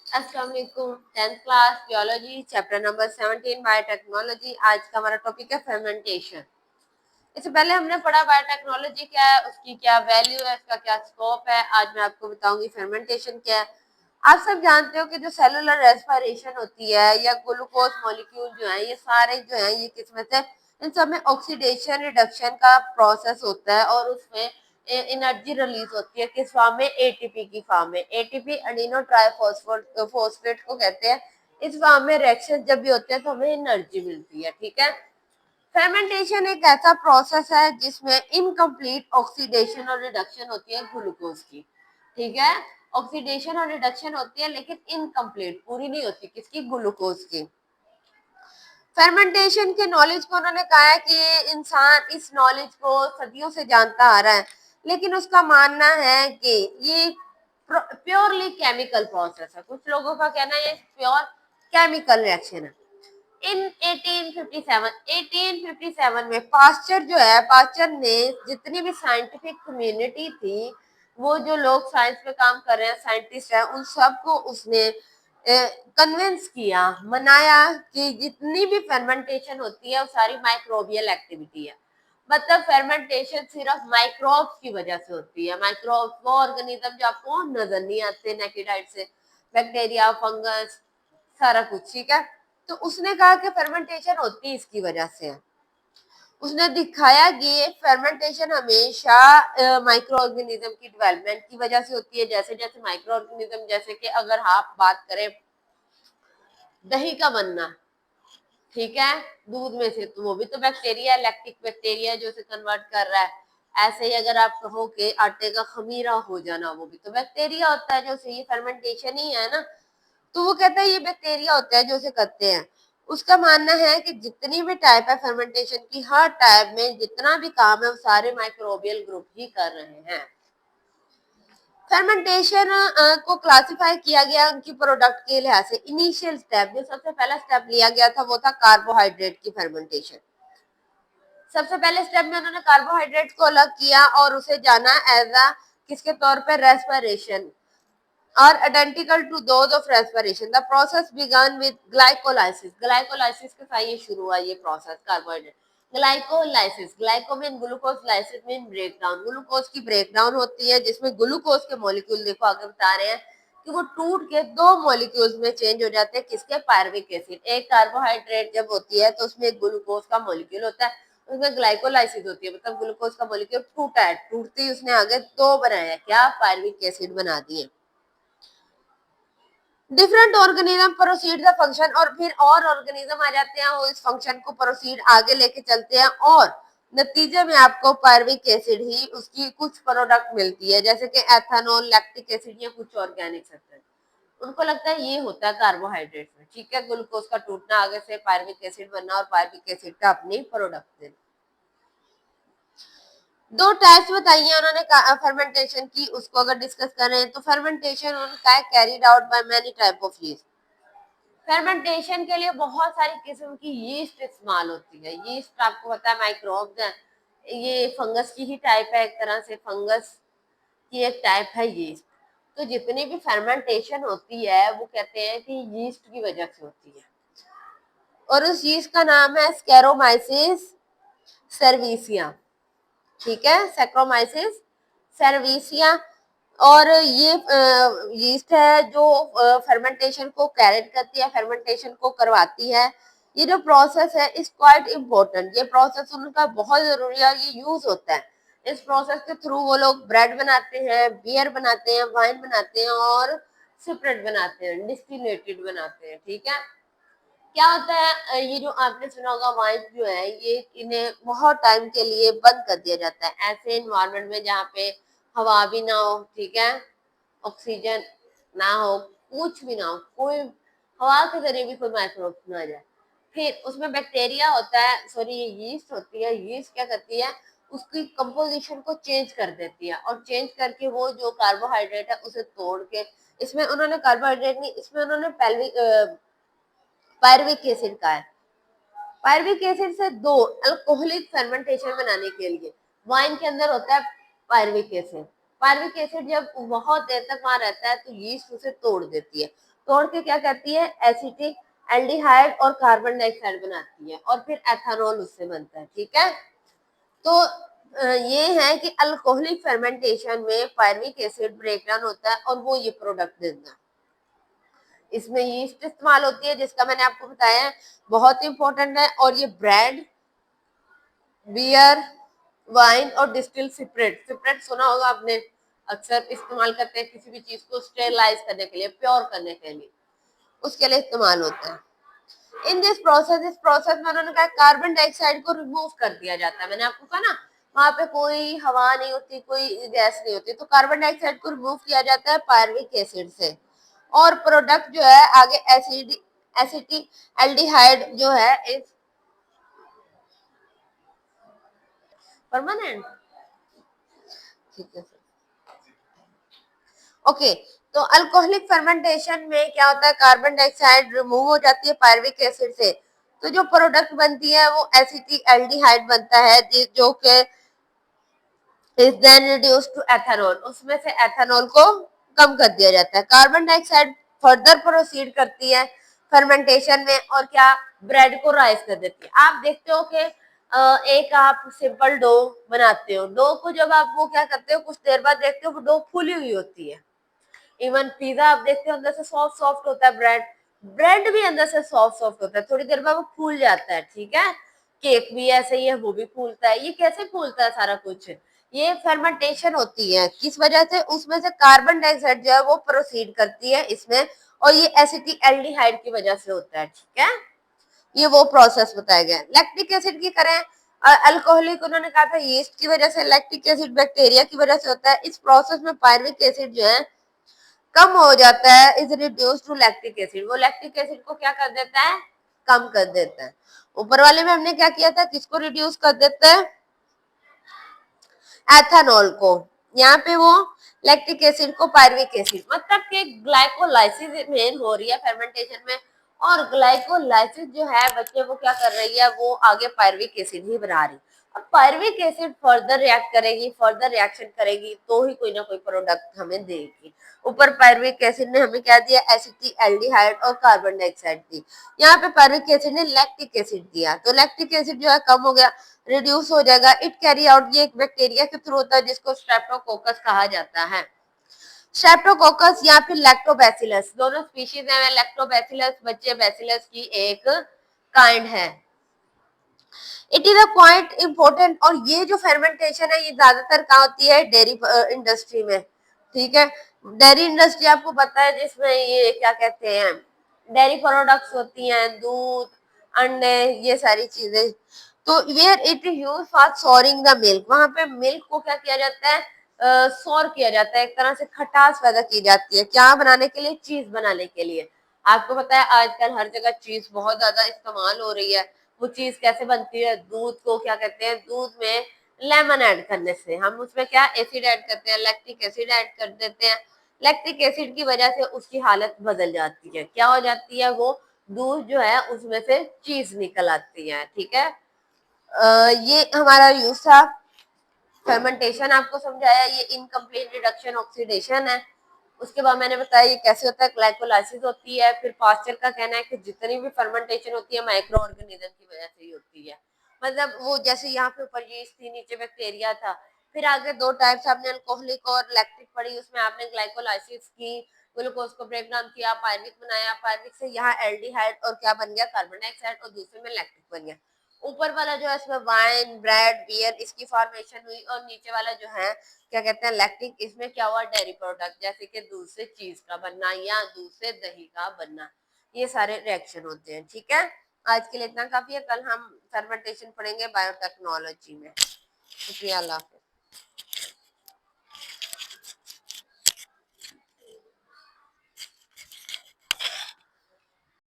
अस्सलाम वालेकुम। 10th class biology chapter number 17 biotechnology. आज का हमारा टॉपिक है फर्मेंटेशन। इससे पहले हमने पढ़ा बायोटेक्नोलॉजी क्या है, उसकी क्या वैल्यू है, उसका क्या स्कोप है। आज मैं आपको बताऊंगी फर्मेंटेशन क्या है। आप सब जानते हो कि जो सेलुलर रेस्पिरेशन होती है या ग्लूकोज मॉलिक्यूल जो है, ये सारे जो है ये किस्मत है, इन सब में ऑक्सीडेशन रिडक्शन का प्रोसेस होता है और उसमें एनर्जी रिलीज होती है। किस फॉर्म में? एटीपी की फॉर्म में। एटीपी अमीनो ट्राइफॉस्फेट को कहते हैं। इस फॉर्म में रिएक्शन जब भी होते हैं तो हमें एनर्जी मिलती है। ठीक है। फेर्मेंटेशन एक ऐसा प्रोसेस है जिसमें इनकम्प्लीट ऑक्सीडेशन और रिडक्शन होती है ग्लूकोज की। ठीक है। ऑक्सीडेशन और रिडक्शन होती है लेकिन इनकम्प्लीट, पूरी नहीं होती। किसकी? ग्लूकोज की। फेर्मेंटेशन के नॉलेज को उन्होंने कहा है कि इंसान इस नॉलेज को सदियों से जानता आ रहा है, लेकिन उसका मानना है कि ये प्योरली केमिकल प्रोसेस है। कुछ लोगों का कहना है ये प्योर केमिकल रिएक्शन है। इन 1857 में पास्चर जो है, पास्चर ने जितनी भी साइंटिफिक कम्युनिटी थी, वो जो लोग साइंस में काम कर रहे हैं, साइंटिस्ट हैं, उन सबको उसने कन्विंस किया, मनाया कि जितनी भी फर्मेंटेशन होती है वो सारी माइक्रोबियल एक्टिविटी है। मतलब फर्मेंटेशन सिर्फ माइक्रोब्स की वजह से होती है। माइक्रोब्स वो ऑर्गेनिज्म जो आपको नजर नहीं आते नेकेड आइट से, बैक्टीरिया, फंगस, सारा कुछ। ठीक है। तो उसने कहा कि फर्मेंटेशन होती इसकी वजह से है। उसने दिखाया कि फर्मेंटेशन हमेशा माइक्रो ऑर्गेनिज्म की डेवलपमेंट की वजह से होती है। जैसे जैसे माइक्रो ऑर्गेनिज्म, जैसे कि अगर आप बात करें दही का बनना, ठीक है, दूध में से, तो वो भी तो बैक्टीरिया, लैक्टिक बैक्टीरिया जो उसे कन्वर्ट कर रहा है। ऐसे ही अगर आप कहो कि आटे का खमीरा हो जाना, वो भी तो बैक्टीरिया होता है जो से, ये फर्मेंटेशन ही है ना। तो वो कहता है ये बैक्टीरिया होता है जो उसे करते हैं। उसका मानना है कि जितनी भी टाइप है फर्मेंटेशन की, हर टाइप में जितना भी काम है वो सारे माइक्रोबियल ग्रुप ही कर रहे हैं। फर्मेंटेशन को क्लासिफाई किया गया उनकी प्रोडक्ट के लिहाज से। इनिशियल स्टेप, जो सबसे पहला स्टेप लिया गया था वो था कार्बोहाइड्रेट की फर्मेंटेशन। सबसे पहले स्टेप में उन्होंने कार्बोहाइड्रेट को अलग किया और उसे जाना एज अ किसके तौर पर? Respiration are identical to those of respiration. The process began with glycolysis. Glycolysis के साथ ये शुरू हुआ ये process carbohydrate. Glycolysis, glyco mean glucose, lysis mean breakdown. Glucose की ब्रेकडाउन होती है जिसमें ग्लूकोज के मॉलिक्यूल, देखो आगे बता रहे हैं कि वो टूट के दो मॉलिक्यूल्स में चेंज हो जाते हैं। किसके? Pyruvic acid. एक कार्बोहाइड्रेट जब होती है तो उसमें एक ग्लूकोज का मॉलिक्यूल होता है, उसमें ग्लाइकोलाइसिस होती है, मतलब ग्लूकोज का मॉलिक्यूल टूटा है, टूटते ही उसने आगे दो बनाया, क्या? पायरुविक एसिड बना दिए। Different organism proceed the function, और फिर और ऑर्गेनिज्म आ जाते हैं, वो इस फंक्शन को प्रोसीड आगे लेके चलते हैं और नतीजे में आपको पायरुविक एसिड ही उसकी कुछ प्रोडक्ट मिलती है, जैसे कि एथेनॉल, लैक्टिक एसिड या कुछ ऑर्गेनिक सब्सटेंस। उनको लगता है ये होता है कार्बोहाइड्रेट में। ठीक है। ग्लूकोज का टूटना, आगे से पायरुविक एसिड बनना और पायरुविक एसिड का अपनी प्रोडक्ट देना। दो टाइप्स बताई है उन्होंने फर्मेंटेशन की, उसको अगर डिस्कस करें तो फर्मेंटेशन उनका है carried out by many type of yeast. Fermentation के लिए बहुत सारी किस्म की यीस्ट इस्तेमाल होती है। यीस्ट आपको पता है माइक्रोब्स है, ये फंगस की ही टाइप है, एक तरह से फंगस की एक टाइप है यीस्ट। तो जितनी भी फर्मेंटेशन होती है वो कहते हैं कि यीस्ट की वजह से होती है, और उस यीस्ट का नाम है स्कैरोमाइसिस सर्विसिया। ठीक है, सैक्रोमाइसिस सर्विसिया। और ये यीस्ट है जो फर्मेंटेशन को कैरेट करती है, फर्मेंटेशन को करवाती है। ये जो प्रोसेस है इज क्वाइट इम्पोर्टेंट, ये प्रोसेस उनका बहुत जरूरी है, ये यूज होता है। इस प्रोसेस के थ्रू वो लोग ब्रेड बनाते हैं, बियर बनाते हैं, वाइन बनाते हैं और स्पिरिट बनाते हैं, डिस्टिलेटेड बनाते हैं। ठीक है। क्या होता है, ये जो आपने सुना होगा वाइन जो है, ये इन्हें बहुत टाइम के लिए बंद कर दिया जाता है ऐसे इन्वायरमेंट में जहाँ पे हवा भी ना हो, ठीक है, ऑक्सीजन ना हो, कुछ भी ना हो, कोई हवा के जरिए भी कोई माइक्रोब ना आ जाए। फिर उसमें बैक्टीरिया होता है, सॉरी ये यीस्ट होती है। यीस्ट क्या करती है, उसकी कंपोजिशन को चेंज कर देती है और चेंज करके वो जो कार्बोहाइड्रेट है उसे तोड़ के, इसमें उन्होंने कार्बोहाइड्रेट नहीं, इसमें उन्होंने पायरुविक एसिड का है। पायरुविक एसिड से दो अल्कोहलिक फर्मेंटेशन बनाने के लिए वाइन के अंदर होता है पायरुविक एसिड। पायरुविक एसिड जब बहुत देर तक वहां रहता है तो यीस्ट उसे तोड़ देती है, तोड़ के क्या करती है, एसिटिक एल्डिहाइड और कार्बन डाइऑक्साइड बनाती है और फिर एथेनॉल उससे बनता है। ठीक है, तो ये है कि अल्कोहलिक फर्मेंटेशन में पायरुविक एसिड ब्रेकडाउन होता है और वो ये प्रोडक्ट देता है। इसमें यीस्ट इस्तेमाल होती है जिसका मैंने आपको बताया है, बहुत इंपॉर्टेंट है। और ये ब्रेड, बियर, वाइन और डिस्टिल स्पिरिट, स्पिरिट सुना होगा आपने, अक्सर इस्तेमाल करते हैं किसी भी चीज को स्टेरलाइज करने के लिए, प्योर करने के लिए, उसके लिए इस्तेमाल होता है। इन दिस प्रोसेस, इस प्रोसेस में उन्होंने कहा कार्बन डाइऑक्साइड को रिमूव कर दिया जाता है। मैंने आपको कहा ना वहां पे कोई हवा नहीं होती, कोई गैस नहीं होती, तो कार्बन डाइऑक्साइड को रिमूव किया जाता है पायरुविक एसिड से और प्रोडक्ट जो है आगे एसिटिक एल्डिहाइड जो है इस परमानेंट। ठीक है सर, ओके। तो अल्कोहलिक फर्मेंटेशन में क्या होता है, कार्बन डाइऑक्साइड रिमूव हो जाती है पायरुविक एसिड से, तो जो प्रोडक्ट बनती है वो एसिटिक एल्डिहाइड बनता है जो कि is then reduce to ethanol, उसमें से एथेनॉल को कम कर दिया जाता है। कार्बन डाइऑक्साइड फर्दर प्रोसीड करती है फर्मेंटेशन में और क्या, ब्रेड को राइज कर देती है। आप देखते हो कि एक आप सिंपल डो बनाते हो, डो को जब आप वो क्या करते हो, कुछ देर बाद देखते हो वो डो फूली हुई होती है। इवन पिज्जा आप देखते हो अंदर से सॉफ्ट सॉफ्ट होता है, ब्रेड ब्रेड भी अंदर से सॉफ्ट सॉफ्ट होता है, थोड़ी देर बाद वो फूल जाता है। ठीक है, केक भी ऐसे ही है, वो भी फूलता है। ये कैसे फूलता है सारा कुछ, ये फर्मेंटेशन होती है। किस वजह से, उसमें से कार्बन डाइऑक्साइड जो है वो प्रोसीड करती है इसमें और ये एसिटिक एल्डिहाइड की वजह से होता है। ठीक है, ये वो प्रोसेस बताया गया। लैक्टिक एसिड की करें, अल्कोहलिक उन्होंने कहा था यीस्ट की वजह से, लैक्टिक एसिड बैक्टीरिया की वजह से होता है। इस प्रोसेस में पायरुविक एसिड जो है कम हो जाता है, is reduce to lactic acid, वो लैक्टिक एसिड को क्या कर देता है, कम कर देता है। ऊपर वाले में हमने क्या किया था, किसको रिड्यूस कर देता है, एथेनॉल को। यहाँ पे वो लैक्टिक एसिड को पायरुविक एसिड, मतलब कि ग्लाइकोलाइसिस मेन हो रही है फर्मेंटेशन में और ग्लाइकोलाइसिस जो है बच्चे वो क्या कर रही है, वो आगे पायरुविक एसिड ही बना रही। अब पायरुविक एसिड फर्दर रिएक्ट करेगी, फर्दर रिएक्शन करेगी तो ही कोई ना कोई प्रोडक्ट हमें देगी। ऊपर पायरुविक एसिड ने हमें क्या दिया, एसिटिक एल्डिहाइड और कार्बन डाइऑक्साइड दी। यहाँ पे पायरुविक एसिड ने लैक्टिक एसिड दिया, तो लैक्टिक एसिड जो है कम हो गया, रिड्यूस हो जाएगा। इट कैरी आउट, ये एक बैक्टीरिया के थ्रू होता है जिसको स्ट्रेप्टोकोकस कहा जाता है। स्ट्रेप्टोकोकस या फिर लैक्टोबैसिलस, दोनों स्पीशीज हैं। लैक्टोबैसिलस बच्चे बैसिलस की एक काइंड है। It is a quite important, और ये जो फेर्मेंटेशन है ये ज्यादातर कहाँ होती है, डेयरी इंडस्ट्री में। ठीक है, डेयरी इंडस्ट्री आपको पता है जिसमें ये क्या कहते हैं, डेयरी प्रोडक्ट्स होती हैं, दूध, अंडे, ये सारी चीजें। तो where it use for souring the milk, वहां पे मिल्क को क्या किया जाता है, सॉर किया जाता है, एक तरह से खटास पैदा की जाती है, क्या बनाने के लिए, चीज बनाने के लिए। आपको पता है आजकल हर जगह चीज बहुत ज्यादा इस्तेमाल हो रही है। वो चीज कैसे बनती है, दूध को क्या कहते हैं, दूध में लेमन ऐड करने से, हम उसमें क्या एसिड ऐड करते हैं, लैक्टिक एसिड ऐड कर देते हैं। लैक्टिक एसिड की वजह से उसकी हालत बदल जाती है, क्या हो जाती है, वो दूध जो है उसमें से चीज निकल आती है। ठीक है, ये हमारा यूज था। फर्मेंटेशन आपको समझाया, ये इनकम्प्लीट रिडक्शन ऑक्सीडेशन है। उसके बाद मैंने बताया ये कैसे होता है, ग्लाइकोलाइसिस होती है। फिर पास्चर का कहना है कि जितनी भी फर्मेंटेशन होती है माइक्रो ऑर्गेनिज्म की वजह से ही होती है। मतलब वो जैसे यहाँ पे ऊपर यीस्ट थी, नीचे बैक्टीरिया था। फिर आगे दो टाइप्स आपने अल्कोहलिक और लैक्टिक पढ़ी, उसमें आपने ग्लाइकोलाइसिस की, ग्लूकोज को ब्रेक डाउन किया, पायरुविक बनाया, पायरुविक से यहाँ एल्डिहाइड और क्या बन गया, कार्बन डाइऑक्साइड, और दूसरे में लैक्टिक बन गया। ऊपर वाला जो है इसमें वाइन, ब्रेड, बियर, इसकी फॉर्मेशन हुई, और नीचे वाला जो है क्या कहते हैं, लैक्टिक, इसमें क्या हुआ, डेयरी प्रोडक्ट, जैसे कि दूध से चीज का बनना या दूध से दही का बनना, ये सारे रिएक्शन होते हैं। ठीक है, आज के लिए इतना काफी है, कल हम फर्मेंटेशन पढ़ेंगे बायोटेक्नोलॉजी में। शुक्रिया, अल्लाह हाफिज़।